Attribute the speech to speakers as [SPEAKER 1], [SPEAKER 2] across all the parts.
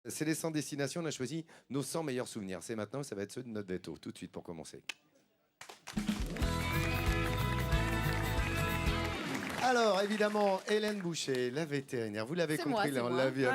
[SPEAKER 1] C'est les 100 destinations, on a choisi nos 100 meilleurs souvenirs. C'est maintenant, ça va être ceux de notre veto, tout de suite pour commencer. Alors, évidemment, Hélène Boucher, la vétérinaire, vous l'avez compris, là, on l'a vu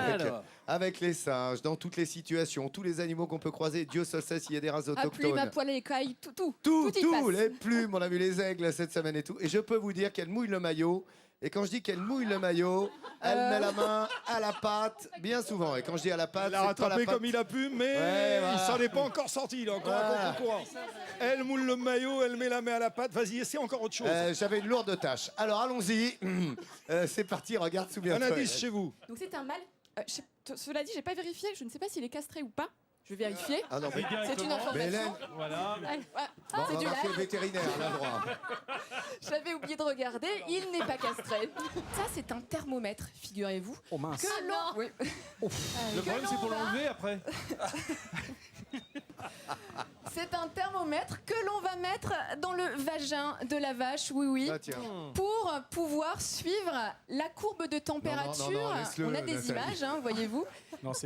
[SPEAKER 1] avec les singes, dans toutes les situations, tous les animaux qu'on peut croiser. Dieu seul sait s'il y a des races autochtones.
[SPEAKER 2] Plumes, à poil, écailles, tout,
[SPEAKER 1] les plumes, on a vu les aigles cette semaine et tout. Et je peux vous dire qu'elle mouille le maillot. Et quand je dis qu'elle mouille le maillot, elle met la main à la patte, bien souvent. Et quand je dis à la patte,
[SPEAKER 3] elle a rattrapé comme il a pu, mais il s'en est pas encore sorti. Il a encore un contre-courant. Elle moule le maillot, elle met la main à la patte. Vas-y, essaie encore autre chose.
[SPEAKER 1] J'avais une lourde tâche. Alors allons-y. C'est parti, regarde, souviens-toi.
[SPEAKER 3] Un indice chez vous.
[SPEAKER 2] Donc c'est un mâle. Cela dit, j'ai pas vérifié. Je ne sais pas s'il est castré ou pas. Je vais vérifier.
[SPEAKER 1] Ah non,
[SPEAKER 2] c'est une information.
[SPEAKER 1] Mais Hélène,
[SPEAKER 4] voilà.
[SPEAKER 1] Bon, on va marquer le vétérinaire, là, droit.
[SPEAKER 2] J'avais oublié de regarder, il n'est pas castré. Ça, c'est un thermomètre, figurez-vous.
[SPEAKER 3] Oh mince.
[SPEAKER 2] Que l'on... Oui.
[SPEAKER 4] Le problème, c'est pour l'enlever après.
[SPEAKER 2] C'est un thermomètre que l'on va mettre dans le vagin de la vache, oui,
[SPEAKER 1] Ah, tiens.
[SPEAKER 2] pour pouvoir suivre la courbe de température.
[SPEAKER 1] Non, laisse-le,
[SPEAKER 2] on a des
[SPEAKER 1] Nathalie.
[SPEAKER 2] images, hein, voyez-vous,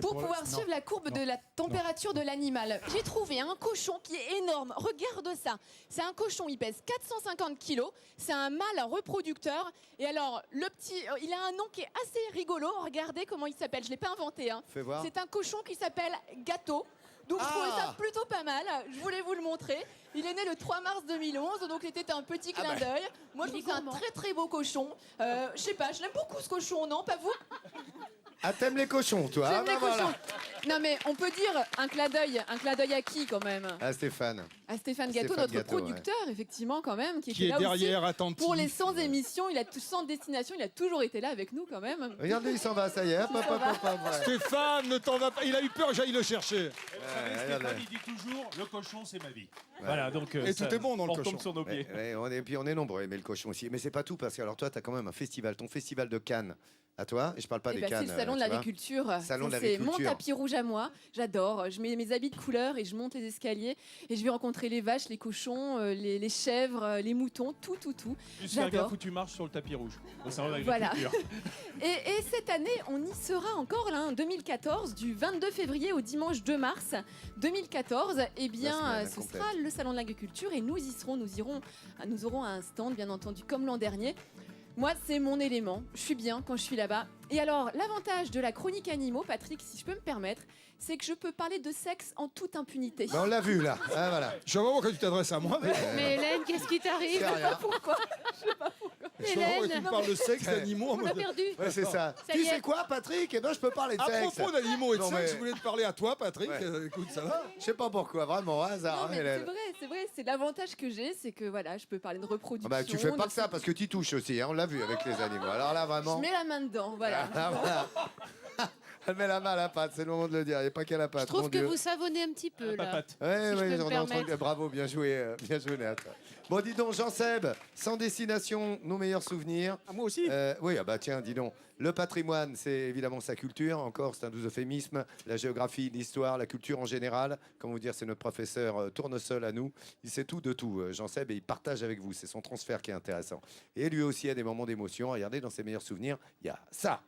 [SPEAKER 2] pour pouvoir suivre la courbe de la température de l'animal. J'ai trouvé un cochon qui est énorme. Regarde ça. C'est un cochon, il pèse 450 kilos. C'est un mâle reproducteur. Et alors, le petit, il a un nom qui est assez rigolo. Regardez comment il s'appelle. Je l'ai pas inventé. Hein.
[SPEAKER 1] Fais voir.
[SPEAKER 2] C'est un cochon qui s'appelle Gâteau. Donc je trouvais ça plutôt pas mal, je voulais vous le montrer. Il est né le 3 mars 2011, donc c'était un petit clin d'œil. Moi je trouve que c'est un très très beau cochon. Je sais pas, je l'aime beaucoup ce cochon, non, pas vous?
[SPEAKER 1] Ah, t'aimes les cochons, toi?
[SPEAKER 2] J'aime
[SPEAKER 1] Ah,
[SPEAKER 2] les
[SPEAKER 1] bah,
[SPEAKER 2] cochons. Non mais on peut dire un clin d'œil à qui quand même?
[SPEAKER 1] Ah, Stéphane.
[SPEAKER 2] À Stéphane Gâteau,
[SPEAKER 1] Stéphane
[SPEAKER 2] notre
[SPEAKER 1] Gâteau,
[SPEAKER 2] producteur, effectivement, quand même, qui
[SPEAKER 3] Qui
[SPEAKER 2] était
[SPEAKER 3] est
[SPEAKER 2] là
[SPEAKER 3] derrière,
[SPEAKER 2] aussi
[SPEAKER 3] attentif.
[SPEAKER 2] pour les 100 émissions, il a 100 destinations, il a toujours été là avec nous quand même.
[SPEAKER 1] Regardez, il s'en va, ça y est. Hop, hop, hop, hop, hop.
[SPEAKER 3] Stéphane, ne t'en va pas. Il a eu peur, j'aille le chercher.
[SPEAKER 4] Stéphane, il dit toujours le cochon, c'est ma vie. Voilà, donc.
[SPEAKER 3] Et tout est bon dans le
[SPEAKER 4] on
[SPEAKER 3] cochon.
[SPEAKER 4] tombe sur nos pieds.
[SPEAKER 1] Puis on est nombreux à aimer le cochon aussi. Mais c'est pas tout, parce que alors toi, t'as quand même un festival, ton festival de Cannes. À toi, et je parle pas des Cannes.
[SPEAKER 2] C'est le salon de
[SPEAKER 1] tu vois.
[SPEAKER 2] l'agriculture.
[SPEAKER 1] Salon de
[SPEAKER 2] C'est
[SPEAKER 1] l'agriculture.
[SPEAKER 2] mon tapis rouge à moi. J'adore. Je mets mes habits de couleur et je monte les escaliers et je vais rencontrer les vaches, les cochons, les chèvres, les moutons, tout.
[SPEAKER 4] Juste faire gaffe où tu marches sur le tapis rouge. Au salon de
[SPEAKER 2] Voilà.
[SPEAKER 4] l'agriculture.
[SPEAKER 2] Et cette année, on y sera encore là, en 2014, du 22 février au dimanche 2 mars 2014. Eh bien, ce sera le salon de l'agriculture et nous y serons. Nous aurons un stand, bien entendu, comme l'an dernier. Moi, c'est mon élément. Je suis bien quand je suis là-bas. Et alors, l'avantage de la chronique animaux, Patrick, si je peux me permettre, c'est que je peux parler de sexe en toute impunité.
[SPEAKER 1] Ben, on l'a vu là. Ah, voilà.
[SPEAKER 3] Je vois que tu t'adresses à moi.
[SPEAKER 5] Mais Hélène, qu'est-ce qui t'arrive?
[SPEAKER 1] C'est rien.
[SPEAKER 2] Pourquoi?
[SPEAKER 5] Hélène,
[SPEAKER 3] Tu parles de sexe, d'animaux.
[SPEAKER 5] on l'a perdu.
[SPEAKER 1] Ouais, c'est ça.
[SPEAKER 5] Ça
[SPEAKER 1] Tu
[SPEAKER 5] y est.
[SPEAKER 1] sais quoi, Patrick? Eh ben, je peux parler de
[SPEAKER 3] À
[SPEAKER 1] sexe.
[SPEAKER 3] propos d'animaux et de
[SPEAKER 1] Non,
[SPEAKER 3] sexe,
[SPEAKER 1] mais-
[SPEAKER 3] je voulais te parler à toi, Patrick.
[SPEAKER 1] Ouais.
[SPEAKER 3] Écoute, ça va?
[SPEAKER 1] Je sais pas pourquoi, vraiment, hasard,
[SPEAKER 2] Non,
[SPEAKER 1] hein,
[SPEAKER 2] mais
[SPEAKER 1] Hélène.
[SPEAKER 2] c'est vrai, c'est l'avantage que j'ai, c'est que voilà, je peux parler de reproduction.
[SPEAKER 1] Ah bah, tu fais pas
[SPEAKER 2] de-
[SPEAKER 1] que ça, parce que tu touches aussi, hein, on l'a vu avec les animaux. Alors là,
[SPEAKER 2] Je
[SPEAKER 1] vraiment.
[SPEAKER 2] mets la main dedans, voilà.
[SPEAKER 1] Ah, voilà. Elle met la main à la patte, c'est le moment de le dire. Il n'y a pas qu'à la patte.
[SPEAKER 5] Je trouve
[SPEAKER 1] mon
[SPEAKER 5] que
[SPEAKER 1] Dieu.
[SPEAKER 5] vous savonnez un petit peu là.
[SPEAKER 4] Papate.
[SPEAKER 1] Ouais,
[SPEAKER 5] si je
[SPEAKER 1] ouais,
[SPEAKER 5] peux me
[SPEAKER 1] on est en train de-
[SPEAKER 5] permettre.
[SPEAKER 1] bravo, bien joué, Nat. Bon, dis donc, Jean-Seb, sans destination, nos meilleurs souvenirs.
[SPEAKER 3] Ah, moi aussi.
[SPEAKER 1] Oui, ah bah tiens, dis donc. Le patrimoine, c'est évidemment sa culture. Encore, c'est un doux euphémisme. La géographie, l'histoire, la culture en général. Comme vous dire, c'est notre professeur tournesol à nous. Il sait tout de tout, Jean-Seb, et il partage avec vous. C'est son transfert qui est intéressant. Et lui aussi a des moments d'émotion. Regardez, dans ses meilleurs souvenirs, il y a ça.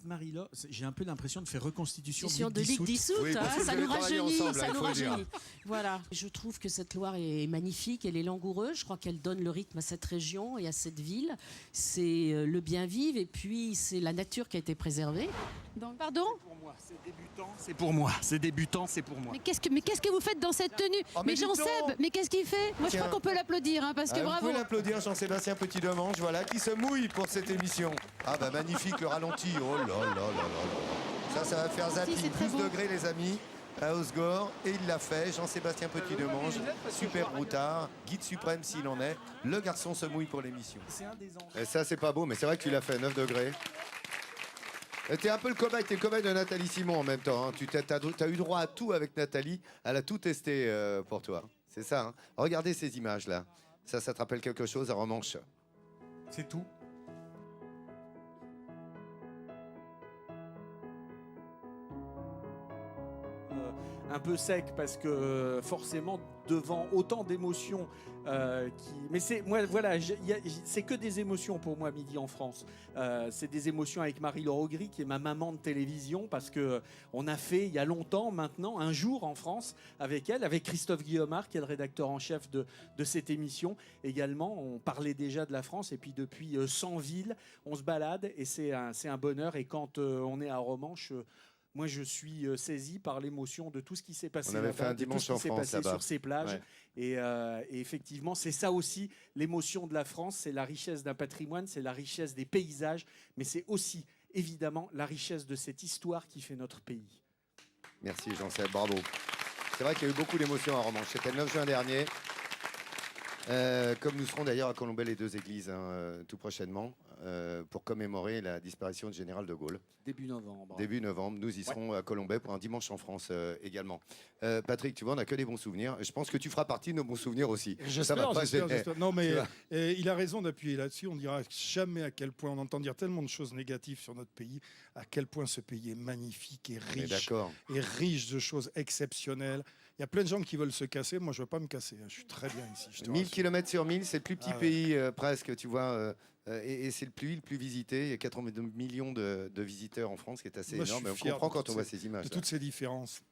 [SPEAKER 6] Marie-là, j'ai un peu l'impression de faire reconstitution
[SPEAKER 5] De Ligue dissoute,
[SPEAKER 1] Oui, parce que
[SPEAKER 5] ça
[SPEAKER 1] vous
[SPEAKER 5] nous
[SPEAKER 1] avez travaillé
[SPEAKER 5] rajeunit,
[SPEAKER 1] ensemble,
[SPEAKER 5] ça
[SPEAKER 1] il
[SPEAKER 5] nous
[SPEAKER 1] faut le dire.
[SPEAKER 5] rajeunit. Voilà, je trouve que cette Loire est magnifique, elle est langoureuse, je crois qu'elle donne le rythme à cette région et à cette ville. C'est le bien vivre et puis c'est la nature qui a été préservée. Donc, pardon?
[SPEAKER 6] Pour moi, c'est débutant, c'est pour moi. C'est débutant, c'est pour moi.
[SPEAKER 5] Mais qu'est-ce que vous faites dans cette tenue?
[SPEAKER 1] Oh,
[SPEAKER 5] mais
[SPEAKER 1] mais dites
[SPEAKER 5] Jean-Seb,
[SPEAKER 1] donc.
[SPEAKER 5] mais qu'est-ce qu'il fait? Moi je
[SPEAKER 1] Tiens.
[SPEAKER 5] crois qu'on peut l'applaudir, hein, parce que
[SPEAKER 1] Vous
[SPEAKER 5] bravo.
[SPEAKER 1] pouvez l'applaudir, Jean-Sébastien Petit-Demange, voilà, qui se mouille pour cette émission. Ah bah magnifique, le ralenti. Oh là là là là là. Ça va faire zapping.
[SPEAKER 5] c'est très
[SPEAKER 1] 12
[SPEAKER 5] beau.
[SPEAKER 1] degrés, les amis, à Osgore. Et il l'a fait, Jean-Sébastien Petit-Demange, super broutard, guide suprême s'il en est. Le garçon se mouille pour l'émission.
[SPEAKER 6] C'est un des anges.
[SPEAKER 1] Et ça, c'est pas beau, mais c'est vrai que tu l'as fait, 9 degrés. Et t'es un peu le cobaye, t'es le cobaye de Nathalie Simon en même temps. Hein. T'as eu droit à tout avec Nathalie. Elle a tout testé pour toi. C'est ça. Hein. Regardez ces images-là. Ça te rappelle quelque chose à Romanche.
[SPEAKER 6] C'est tout. un peu sec parce que forcément devant autant d'émotions mais c'est moi voilà, c'est que des émotions pour moi Midi en France. C'est des émotions avec Marie-Laure Augry qui est ma maman de télévision parce que on a fait il y a longtemps maintenant un jour en France avec elle, avec Christophe Guillaumard qui est le rédacteur en chef de cette émission. Également, on parlait déjà de la France et puis depuis 100 villes, on se balade et c'est un bonheur. Et quand on est à Romanche, moi, je suis saisi par l'émotion de tout ce qui s'est passé.
[SPEAKER 1] On avait fait un dimanche en France là-bas.
[SPEAKER 6] Sur ces plages. Ouais. Et effectivement, c'est ça aussi l'émotion de la France. C'est la richesse d'un patrimoine, c'est la richesse des paysages, mais c'est aussi évidemment la richesse de cette histoire qui fait notre pays.
[SPEAKER 1] Merci Jean-Seb, bravo. C'est vrai qu'il y a eu beaucoup d'émotions à Romanche. C'était le 9 juin dernier. Comme nous serons d'ailleurs à Colombey les deux églises tout prochainement pour commémorer la disparition du général de Gaulle.
[SPEAKER 6] Début novembre.
[SPEAKER 1] Début novembre, nous y serons à Colombey pour un dimanche en France également. Patrick, tu vois, on n'a que des bons souvenirs. Je pense que tu feras partie de nos bons souvenirs aussi.
[SPEAKER 3] J'espère. Non, mais il a raison d'appuyer là-dessus. On dira jamais à quel point on entend dire tellement de choses négatives sur notre pays, à quel point ce pays est magnifique et riche de choses exceptionnelles. Il y a plein de gens qui veulent se casser. Moi, je ne veux pas me casser. Je suis très bien ici.
[SPEAKER 1] 1000 km sur 1000, c'est le plus petit pays presque, tu vois. Et c'est le plus visité. Il y a 82 millions de visiteurs en France, qui est assez énorme. On comprend quand on voit ces images.
[SPEAKER 3] De toutes ces différences.